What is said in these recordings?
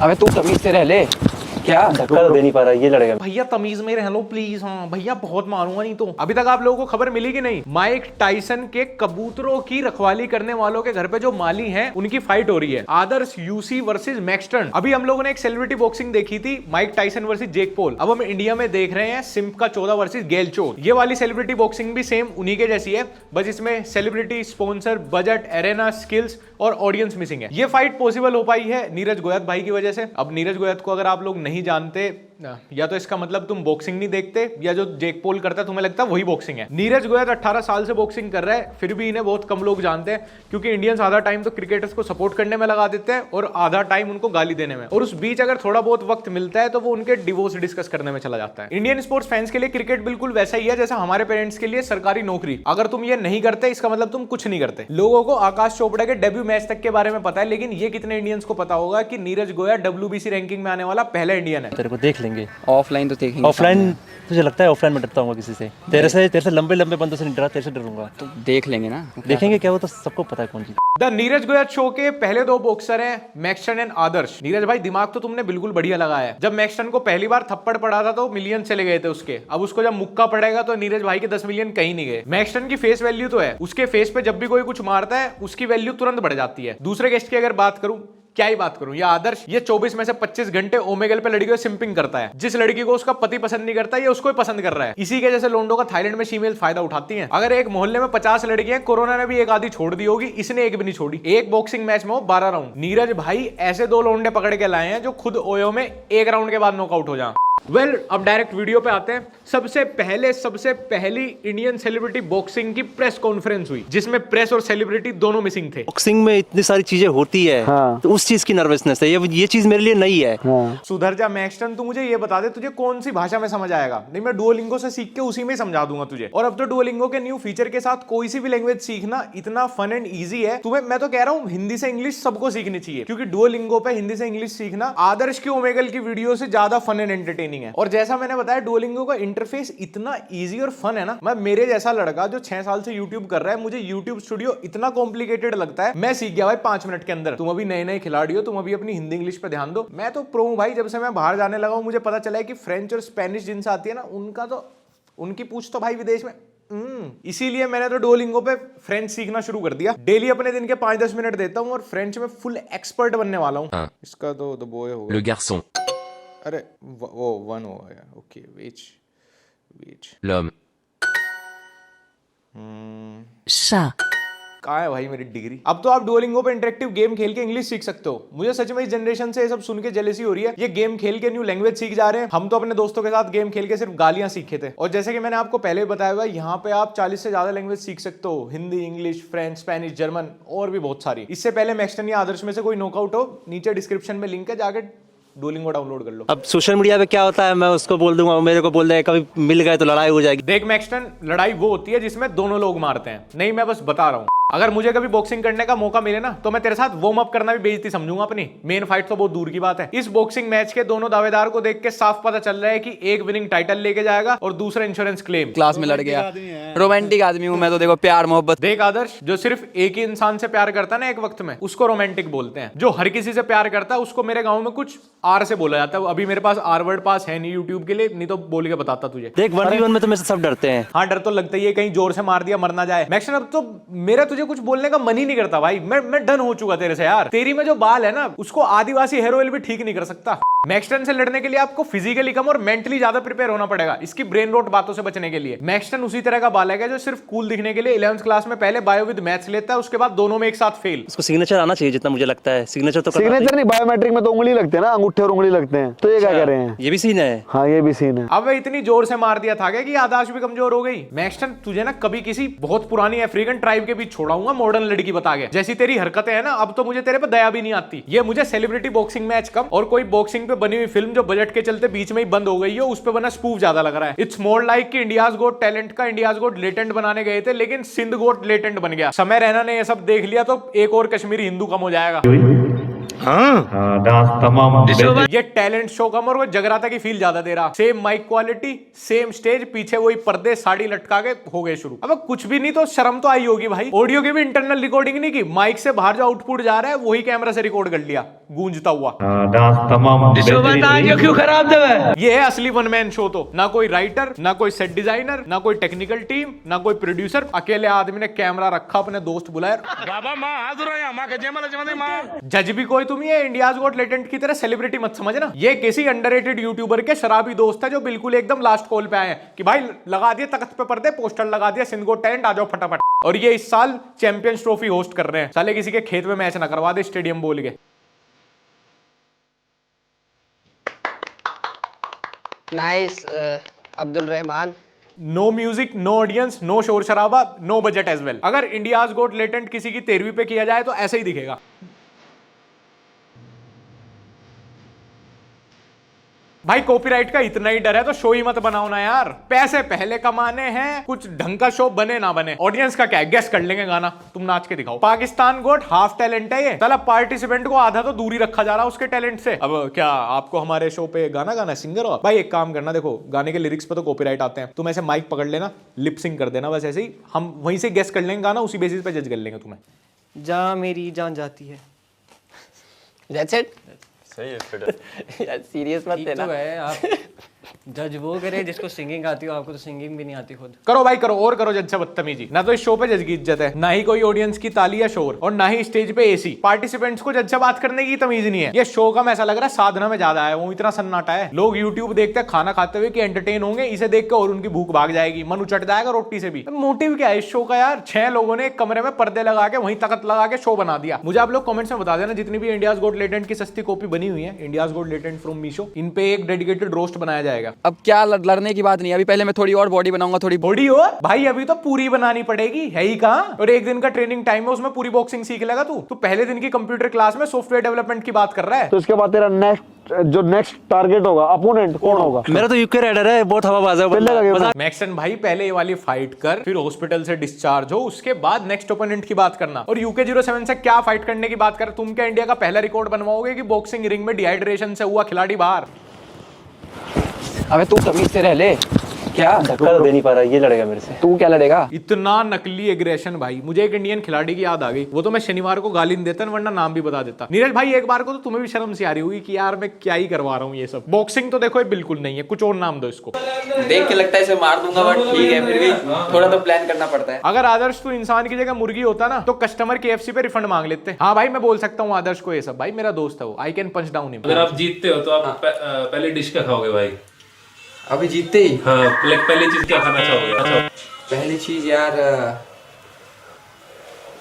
अबे तू तमीज से रह ले। क्या धक्का तो दे नहीं पा रहा, ये लड़ेगा। भैया तमीज में रह लो प्लीज। हाँ भैया बहुत मारूंगा नहीं तो। अभी तक आप लोगों को खबर मिली कि नहीं, माइक टाइसन के कबूतरों की रखवाली करने वालों के घर पे जो माली हैं उनकी फाइट हो रही है। आदर्श यूसी वर्सेस मैक्सटन। अभी हम लोगों ने एक सेलिब्रिटी बॉक्सिंग देखी थी, Mike Tyson versus Jake Paul. अब हम इंडिया में देख रहे हैं सिम्प का 14 वर्सेस गेल चोर। ये वाली सेलिब्रिटी बॉक्सिंग भी सेम उन्हीं के जैसी है, बस इसमें celebrity, sponsor, budget, arena, skills और ऑडियंस मिसिंग है। ये फाइट पॉसिबल हो पाई है नीरज गोयत भाई की वजह से। अब नीरज गोयत को अगर आप लोग नहीं जानते, या तो इसका मतलब तुम बॉक्सिंग नहीं देखते, या जो जेक पॉल करता है तुम्हें लगता है वही बॉक्सिंग है। नीरज गोयत 18 साल से बॉक्सिंग कर रहा है, फिर भी इन्हें बहुत कम लोग जानते हैं, क्योंकि इंडियंस आधा टाइम तो क्रिकेटर्स को सपोर्ट करने में लगा देते हैं और आधा टाइम उनको गाली देने में, और उस बीच अगर थोड़ा बहुत वक्त मिलता है तो वो उनके डिवोर्स डिस्कस करने में चला जाता है। इंडियन स्पोर्ट्स फैंस के लिए क्रिकेट बिल्कुल वैसा ही है जैसा हमारे पेरेंट्स के लिए सरकारी नौकरी। अगर तुम ये नहीं करते इसका मतलब तुम कुछ नहीं करते। लोगों को आकाश चोपड़ा के डेब्यू मैच तक के बारे में पता है, लेकिन ये कितने इंडियंस को पता होगा कि नीरज गोयत WBC रैंकिंग में आने वाला पहला इंडियन है। तेरे को देख लेंगे ऑफलाइन तो देखेंगे। ऑफलाइन तुझे लगता है ऑफलाइन में डरता हूँ किसी से? तेरे से लंबे लंबे बंदों से नहीं डरा, तेरे से डरूंगा। तो देख लेंगे ना। देखेंगे क्या, वो तो सबको पता है कौन चीज। द नीरज गोयत शो के पहले दो बॉक्सर हैं मैक्सटन एंड आदर्श। नीरज भाई दिमाग तो तुमने बिल्कुल बढ़िया लगाया है। जब मैक्सटन को पहली बार थप्पड़ पड़ा था तो मिलियन चले गए थे उसके, अब उसको जब मुक्का पड़ेगा तो नीरज भाई के 10 मिलियन कहीं नहीं गए। मैक्सटन की फेस वैल्यू तो है, उसके फेस पे जब भी कोई कुछ मारता है उसकी वैल्यू तुरंत बढ़ जाती है। दूसरे गेस्ट की अगर बात करूं, क्या ही बात करूं, ये आदर्श, ये 24 में से 25 घंटे ओमेगल पे लड़कियों सिंपिंग करता है। जिस लड़की को उसका पति पसंद नहीं करता, ये उसको ही पसंद कर रहा है। इसी के जैसे लोंडो का थाईलैंड में फीमेल फायदा उठाती हैं। अगर एक मोहल्ले में 50 लड़कियां, कोरोना ने भी एक आधी छोड़ दी होगी, इसने एक भी नहीं छोड़ी। एक बॉक्सिंग मैच में हो 12 राउंड। नीरज भाई ऐसे दो लोंडे पकड़ के लाए हैं जो खुद ओयो में एक राउंड के बाद नॉकआउट हो जाए। वेल, अब डायरेक्ट वीडियो पे आते हैं। सबसे पहली इंडियन सेलिब्रिटी बॉक्सिंग की प्रेस कॉन्फ्रेंस हुई, जिसमें प्रेस और सेलिब्रिटी दोनों मिसिंग थे। बॉक्सिंग में इतनी सारी चीजें होती है, हाँ। तो उस चीज की नर्वसनेस है, ये चीज मेरे लिए नई है। हाँ। सुधर जा मैक्सटन, तू मुझे ये बता दे तुझे कौन सी भाषा में समझ आएगा? नहीं, मैं डुओलिंगो से सीख के उसी में समझा दूंगा तुझे। और अब तो डुओलिंगो के न्यू फीचर के साथ कोई सी भी लैंग्वेज सीखना इतना फन एंड ईजी है। तुम्हें मैं तो कह रहा हूँ हिंदी से इंग्लिश सबको सीखनी चाहिए, क्योंकि डुओलिंगो पे हिंदी से इंग्लिश सीखना आदर्श की ओमेगल की वीडियो से ज्यादा फन एंड एंटरटेनिंग है। और जैसा मैंने बताया, डुओलिंगो का इंटरफेस इतना इजी और फन है ना। मैं मेरे जैसा लड़का जो 6 साल से यूट्यूब कर रहा है, मुझे यूट्यूब स्टूडियो इतना कॉम्प्लिकेटेड लगता है, मैं सीख गया भाई 5 मिनट के अंदर। तुम अभी नए नए खिलाड़ी हो, तुम अभी अपनी हिंदी इंग्लिश पे ध्यान दो। मैं तो प्रो हूं भाई, जब से मैं बाहर जाने लगा हूं मुझे पता चला है कि फ्रेंच और स्पेनिश जिनसे आती है ना, उनका तो उनकी पूछ तो भाई विदेश में। इसीलिए मैंने तो डुओलिंगो पे फ्रेंच सीखना शुरू कर दिया। डेली अपने दिन के 5-10 मिनट देता हूं और फ्रेंच में फुल एक्सपर्ट बनने वाला हूं। इसका तो द बॉय होगा, Le garçon, अरे वो 1 हो गया। ओके, वेट l'homme, chat, कहाँ है भाई मेरी डिग्री? अब तो आप डुओलिंगो पे इंटरेक्टिव गेम खेल के इंग्लिश सीख सकते हो। मुझे सच में इस जनरेशन से ये सब सुन के जेलसी हो रही है। ये गेम खेल के न्यू लैंग्वेज सीख जा रहे हैं। हम तो अपने दोस्तों के साथ गेम खेल के सिर्फ गालियां सीखे थे। और जैसे कि मैंने आपको पहले भी बताया हुआ, यहाँ पे आप 40 से ज्यादा लैंग्वेज सीख सकते हो। Hindi, English, French, Spanish, German और भी बहुत सारी। इससे पहले मैक्सटन या आदर्श में से कोई नॉकआउट हो, नीचे डिस्क्रिप्शन में लिंक है, जाके डुओलिंगो डाउनलोड कर लो। अब सोशल मीडिया पे क्या होता है, मैं उसको बोल दूंगा, वो मेरे को बोल देगा, कभी मिल गए तो लड़ाई हो जाएगी। देख मैक्सटन, लड़ाई वो होती है जिसमें दोनों लोग मारते हैं। नहीं, मैं बस बता रहा हूँ। अगर मुझे कभी बॉक्सिंग करने का मौका मिले ना, तो मैं तेरे साथ वार्म अप करना भी बेइज्जती समझूंगा अपनी। मेन फाइट तो बहुत दूर की बात है। इस बॉक्सिंग मैच के दोनों दावेदार को देख के साफ पता चल रहा है कि एक विनिंग टाइटल लेके जाएगा और दूसरा इंश्योरेंस क्लेम। क्लास में लड़ गया। रोमांटिक आदमी हूँ मैं तो, देखो प्यार मोहब्बत। देख आदर्श, जो सिर्फ एक ही इंसान से प्यार करता है ना एक वक्त में, उसको रोमांटिक बोलते हैं। जो हर किसी से प्यार करता है उसको मेरे गाँव में कुछ आर से बोला जाता है। अभी मेरे पास आर वर्ड पास है नहीं यूट्यूब के लिए, नहीं तो बोल के बताता तुझे। देख 1v1 में तो मेरे से सब डरते हैं। हाँ, डर तो लगता ही है, कहीं जोर से मार दिया मर ना जाए। मैक्सटन, अब तो मेरा तुझे कुछ बोलने का मन ही नहीं करता भाई। मैं डन हो चुका तेरे से यार। तेरी में जो बाल है ना, उसको आदिवासी हेयर ऑयल भी ठीक नहीं कर सकता। मैक्सटन से लड़ने के लिए आपको फिजिकली कम और मेंटली ज्यादा प्रिपेयर होना पड़ेगा, इसकी ब्रेन रोट बातों से बचने के लिए। मैक्सटन उसी तरह का बालक है जो सिर्फ कूल दिखने के लिए 11th क्लास में पहले बायो विद मैथ्स लेता है, उसके बाद दोनों में एक साथ फेल। उसको सिग्नेचर आना चाहिए, जितना मुझे लगता है। सिग्नेचर तो सिग्नेचर नहीं, बायोमेट्रिक में तो उंगली लगते हैं ना, अंगूठे और उंगली लगते हैं। तो ये क्या कर रहे हैं? ये भी सीन है। हाँ, ये भी सीन है। अब इतनी जोर से मार दिया था कि याददाश्त भी कमजोर हो गई। मैक्सटन, तुझे ना कभी किसी बहुत पुरानी अफ्रीकन ट्राइब के बीच छोड़ाऊंगा मॉडर्न लड़की बता के। जैसी तेरी हरकतें हैं ना, अब तो मुझे तेरे पे दया भी नहीं आती। ये मुझे सेलिब्रिटी बॉक्सिंग मैच कम और कोई बॉक्सिंग पे बनी हुई फिल्म जो बजट के चलते बीच में ही बंद हो गई हो, उस पे बना स्पूफ ज्यादा लग रहा है। इट्स मोर लाइक कि इंडियाज गोट टैलेंट का इंडियाज गोट लेटेंट बनाने गए थे, लेकिन सिंध गोट लेटेंट बन गया। समय रैना ने ये सब देख लिया तो एक और कश्मीरी हिंदू कम हो जाएगा। ये टैलेंट शो कम और वो जगराता की फील ज्यादा दे रहा। Same mic quality, same stage, पीछे वही पर्दे, साड़ी लटका के हो गए शुरू। अब कुछ भी नहीं तो शर्म तो आई होगी भाई। ऑडियो की भी इंटरनल रिकॉर्डिंग नहीं की, माइक से बाहर जो आउटपुट जा रहा है वही कैमरा से रिकॉर्ड कर लिया। गूंजता हुआ। क्यों खराब दवा ये है असली वन मैन शो। तो ना कोई राइटर, ना कोई सेट डिजाइनर, ना कोई टेक्निकल टीम, ना कोई प्रोड्यूसर, अकेले आदमी ने कैमरा रखा, अपने दोस्त बुलाया। जज भी कोई तुम ही इंडियाज गॉट टैलेंट की तरह सेलिब्रिटी मत समझना। ये किसी अंडररेटेड यूट्यूबर के शराबी दोस्त है जो बिल्कुल एकदम लास्ट कॉल पे आए हैं कि भाई लगा दिए तख्त पे पर्दे, पोस्टर लगा दिया, सिंध गॉट टैलेंट आ जाओ फटाफट। और ये इस साल चैंपियंस ट्रॉफी होस्ट कर रहे हैं। साले किसी के खेत में मैच ना करवा दे स्टेडियम बोल के। Nice Abdul Rahman. No music, no audience, no शोर शराबा, नो बजट एज वेल। अगर इंडियाज गॉट टैलेंट किसी की 13वीं पे किया जाए तो ऐसे ही दिखेगा। भाई कॉपीराइट का इतना ही डर है तो शो ही मत बनाओ ना यार। पैसे पहले कमाने हैं, कुछ ढंग का शो बने ना बने, ऑडियंस का क्या है, गेस कर लेंगे गाना, तुम नाच के दिखाओ। पाकिस्तान गोट हाफ टैलेंट है ये, साला पार्टिसिपेंट को आधा तो दूरी रखा जा रहा है उसके टैलेंट से। अब क्या आपको हमारे शो पे गाना गाना, सिंगर हो भाई? एक काम करना, देखो गाने के लिरिक्स पे तो कॉपीराइट आते हैं, तुम ऐसे माइक पकड़ लेना, लिप सिंग कर देना, बस ऐसे ही हम वहीं से गेस कर लेंगे गाना, उसी बेसिस पे जज कर लेंगे तुम्हें। जहाँ मेरी जान जाती है। That's it? सही है यार, सीरियस मत लेना। तो है आप जज वो करे जिसको सिंगिंग आती हो, आपको तो सिंगिंग भी नहीं आती खुद। करो भाई करो, और करो जज से बदतमीजी। ना तो इस शो पे जज की इज्जत है, ना ही कोई ऑडियंस की ताली या शोर, और ना ही स्टेज पे एसी। पार्टिसिपेंट्स को जज से बात करने की तमीज नहीं है। ये शो का ऐसा लग रहा है साधना में ज्यादा है, वो इतना सन्नाटा है। लोग यूट्यूब देखते हैं खाना खाते हुए कि एंटरटेन होंगे, इसे देख के और उनकी भूख भाग जाएगी, मन उचट जाएगा रोटी से भी। मोटिव क्या है इस शो का यार? 6 लोगों ने एक कमरे में पर्दे लगा के वहीं तख्त लगा के शो बना दिया। मुझे आप लोग कमेंट्स में बता देना जितनी भी इंडियाज गॉट टैलेंट की सस्ती कॉपी बनी हुई है, India's got talent from Meesho, इन पे एक डेडिकेटेड रोस्ट बनाया जाएगा। अब क्या लड़ने की बात नहीं, अभी पहले मैं थोड़ी और बॉडी बनाऊंगा। थोड़ी बॉडी हो भाई, अभी तो पूरी बनानी पड़ेगी, है ही कहां? और एक दिन का ट्रेनिंग टाइम है, उसमें पूरी बॉक्सिंग सीख लेगा तू। तू पहले दिन की कंप्यूटर क्लास में सॉफ्टवेयर डेवलपमेंट की बात कर रहा है। तो इसके बाद तेरा नेक्स्ट टारगेट होगा, अपोनेंट कौन होगा? मेरा तो यूके राइडर है, बहुत हवाबाज है। मैक्सन भाई पहले ये वाली फाइट कर, फिर हॉस्पिटल से डिस्चार्ज हो, उसके बाद नेक्स्ट ओपोनेंट की बात करना। और यूके 07 से क्या फाइट करने की बात कर? तुम क्या इंडिया का पहला रिकॉर्ड बनवाओगे कि बॉक्सिंग रिंग में डिहाइड्रेशन से हुआ खिलाड़ी बाहर? अबे तू तमीज से रह ले, क्या धक्का दे नहीं पा रहा, ये लड़ेगा मेरे से। तू क्या लड़ेगा? इतना नकली एग्रेशन भाई। मुझे एक इंडियन खिलाड़ी की याद आ गई, वो तो मैं शनिवार को गाली नहीं देता, वरना नाम भी बता देता। नीरज भाई एक बार को तो तुम्हें भी शर्म सी आ रही होगी कि यार मैं क्या ही करवा रहा हूँ ये सब। बॉक्सिंग तो देखो ये बिल्कुल नहीं है, कुछ और नाम दो इसको। देख के लगता है इसे मार दूंगा, बट ठीक है, फिर भी थोड़ा तो प्लान करना पड़ता है। अगर आदर्श तू इंसान की जगह मुर्गी होता ना तो कस्टमर KFC पे रिफंड मांग लेते। हाँ भाई मैं बोल सकता हूँ आदर्श को ये सब, भाई मेरा दोस्त है वो, I can punch down him. अगर आप जीतते हो तो आप पहले डिश क्या खाओगे भाई? अभी जीतते ही? हाँ, पहली चीज क्या खाना चाहोगे? अच्छा। पहली चीज यार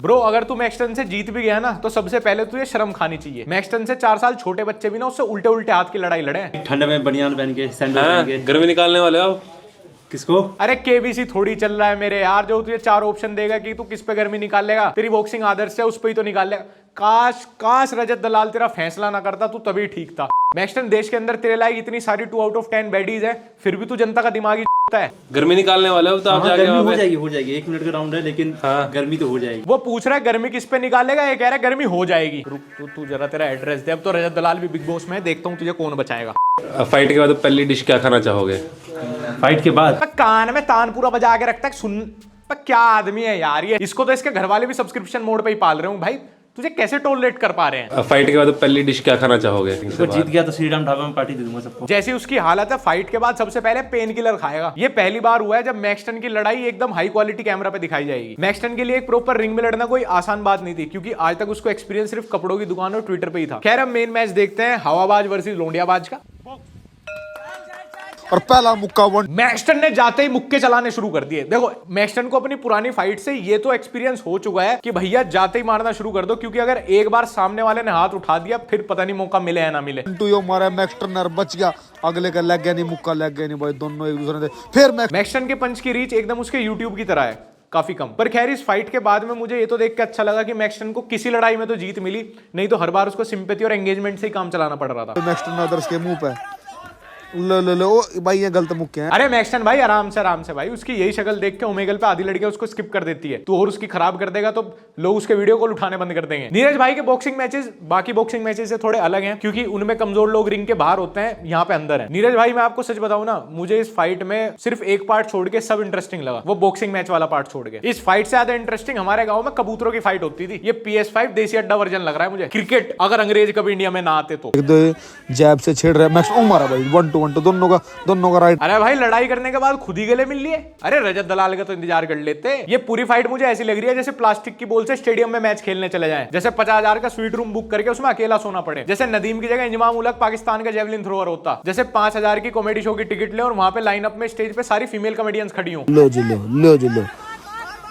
ब्रो, अगर तू मैक्सटन से जीत भी गया ना तो सबसे पहले तुझे शर्म खानी चाहिए। मैक्सटन से 4 साल छोटे बच्चे भी ना उससे उल्टे उल्टे हाथ की लड़ाई लड़े। ठंड में बनियान पहन के, सैंडल पहन के। गर्मी निकालने वाले हो? किसको? अरे KBC थोड़ी चल रहा है मेरे यार, जो तुझे 4 ऑप्शन देगा कि तू किस पे गर्मी निकालेगा। तेरी बॉक्सिंग आदर्श है, उस पे ही तो निकाल लेगा। काश रजत दलाल तेरा फैसला ना करता, तू तभी ठीक था। मैक्सटन देश के अंदर तेरे लायक इतनी सारी 2 आउट ऑफ 10 बैडीज है, फिर भी तू जनता का दिमागी है। गर्मी निकालने वाले हो तो आप जाके गर्मी हो जाएगी 1 मिनट का राउंड है, लेकिन गर्मी तो हो जाएगी। वो पूछ रहा है गर्मी किस पे निकालेगा, ये कह रहा है गर्मी हो जाएगी। रुक तू जरा तेरा एड्रेस दे। अब तो रजत दलाल भी बिग बॉस में, देखता हूँ तुझे कौन बचाएगा। फाइट के बाद पहली डिश क्या खाना चाहोगे? फाइट के बाद कान में तान पूरा बजा के रखता है, सुन क्या आदमी है यार ये। इसको तो इसके घर वाले भी सब्सक्रिप्शन मोड पे ही पाल रहे हूँ भाई, तुझे कैसे टॉलरेट कर पा रहे हैं? फाइट के बाद पहली डिश क्या खाना चाहोगे? तो जीत गया तो श्रीराम ढाबा में पार्टी दे दूंगा सबको। जैसी उसकी हालत है, फाइट के बाद सबसे पहले पेन किलर खाएगा। ये पहली बार हुआ है जब मैक्सटन की लड़ाई एकदम हाई क्वालिटी कैमरा पे दिखाई जाएगी। मैक्सटन के लिए एक प्रॉपर रिंग में लड़ना कोई आसान बात नहीं थी, क्योंकि आज तक उसको एक्सपीरियंस सिर्फ कपड़ों की दुकान और ट्विटर पे ही था। खैर अब मेन मैच देखते हैं, हवाबाज वर्सेस लोंडियाबाज का। और पहला मुक्का वन। मैक्सटन ने जाते ही मुक्के चलाने शुरू कर दिए। देखो मैक्सटन को अपनी पुरानी फाइट से ये तो एक्सपीरियंस हो चुका है कि भैया जाते ही मारना शुरू कर दो, क्योंकि अगर एक बार सामने वाले ने हाथ उठा दिया फिर पता नहीं मौका मिले या ना मिले। मारा मैक्सटन बच गया, अगले का लग गया नहीं, मुक्का लग गया नहीं भाई, दोनों एक दूसरे से। फिर मैक्सटन के पंच की रीच एकदम उसके यूट्यूब की तरह है, काफी कम। पर खैर इस फाइट के बाद में मुझे ये तो देख के अच्छा लगा कि मैक्सटन को किसी लड़ाई में तो जीत मिली, नहीं तो हर बार उसको सिंपैथी और एंगेजमेंट से ही काम चलाना पड़ रहा था। मैक्सटन आदर्श के मुंह पे ले ओ भाई ये गलत मुक्के हैं। अरे मैक्सन भाई आराम से भाई, उसकी यही शक्ल देख के ओमेगल पे आधी लड़कियां उसको स्किप कर देती है, तो और उसकी खराब कर देगा तो लोग उसके वीडियो कॉल उठाने बंद कर देंगे। नीरज भाई के बॉक्सिंग मैचेस बाकी बॉक्सिंग मैचेस से थोड़े अलग हैं, क्योंकि उनमें कमजोर लोग रिंग के बाहर होते हैं, यहाँ पे अंदर है। नीरज भाई मैं आपको सच बताऊं ना, मुझे इस फाइट में सिर्फ एक पार्ट छोड़ के सब इंटरेस्टिंग लगा, वो बॉक्सिंग मैच वाला पार्ट छोड़ के। इस फाइट से ज्यादा इंटरेस्टिंग हमारे गांव में कबूतरों की फाइट होती थी। ये PS5 देसी अड्डा वर्जन लग रहा है मुझे, क्रिकेट अगर अंग्रेज कभी इंडिया में ना आते तो। जैब से छेड़ रहा है मैक्स, ओ मारा भाई 1-2 दोनों का राइट। अरे भाई लड़ाई करने के बाद खुद ही गले मिल लिए। अरे रजत दलाल का तो इंतजार कर लेते। ये पूरी फाइट मुझे ऐसी लग रही है जैसे प्लास्टिक की बॉल से स्टेडियम में मैच खेलने चले जाएं, जैसे 50,000 का स्वीट रूम बुक करके उसमें अकेला सोना पड़े, जैसे नदीम की जगह इंजमाम उलग पाकिस्तान का जेवलिन थ्रोअर होता, जैसे 5,000 की कॉमेडी शो की टिकट ले और वहां पे लाइनअप में स्टेज पे सारी फीमेल कॉमेडियंस खड़ी हो। लो जी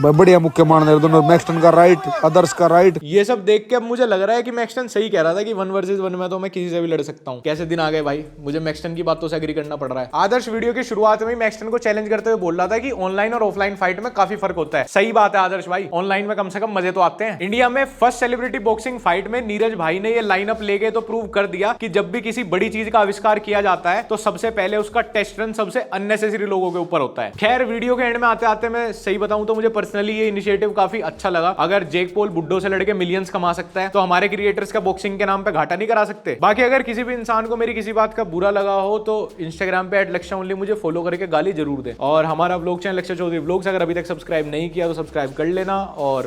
भाई बढ़िया मुक्के मारने दोनों, मैक्सटन का राइट, आदर्श का राइट। ये सब देख के अब मुझे लग रहा है कि मैक्सटन सही कह रहा था कि 1 वर्सेस 1 में तो मैं किसी से भी लड़ सकता हूँ। कैसे दिन आ गए भाई, मुझे मैक्सटन की बातों से एग्री करना पड़ रहा है। आदर्श वीडियो की शुरुआत में मैक्सटन को चैलेंज करते हुए बोल रहा था कि ऑनलाइन और ऑफलाइन फाइट में काफी फर्क होता है। सही बात है आदर्श भाई, ऑनलाइन में कम से कम मजे तो आते हैं। इंडिया में फर्स्ट सेलिब्रिटी बॉक्सिंग फाइट में नीरज भाई ने ये लाइनअप लेके तो प्रूव कर दिया कि जब भी किसी बड़ी चीज का आविष्कार किया जाता है तो सबसे पहले उसका टेस्ट रन सबसे अननेसेसरी लोगों के ऊपर होता है। खैर वीडियो के एंड में आते आते मैं सही बताऊं तो मुझे पर्सनली ये इनिशिएटिव काफी अच्छा लगा। अगर जेक पॉल बुड्ढों से लड़के मिलियंस कमा सकता है तो हमारे क्रिएटर्स का बॉक्सिंग के नाम पे घाटा नहीं करा सकते। बाकी अगर किसी भी इंसान को मेरी किसी बात का बुरा लगा हो तो इंस्टाग्राम पे @लक्ष्य मुझे फॉलो करके गाली जरूर दे। और हमारा व्लॉग चैनल लक्ष्य चौधरी व्लॉग्स अगर अभी तक सब्सक्राइब नहीं किया तो सब्सक्राइब कर लेना। और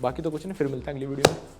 बाकी तो कुछ नहीं, फिर मिलता है अगली वीडियो में।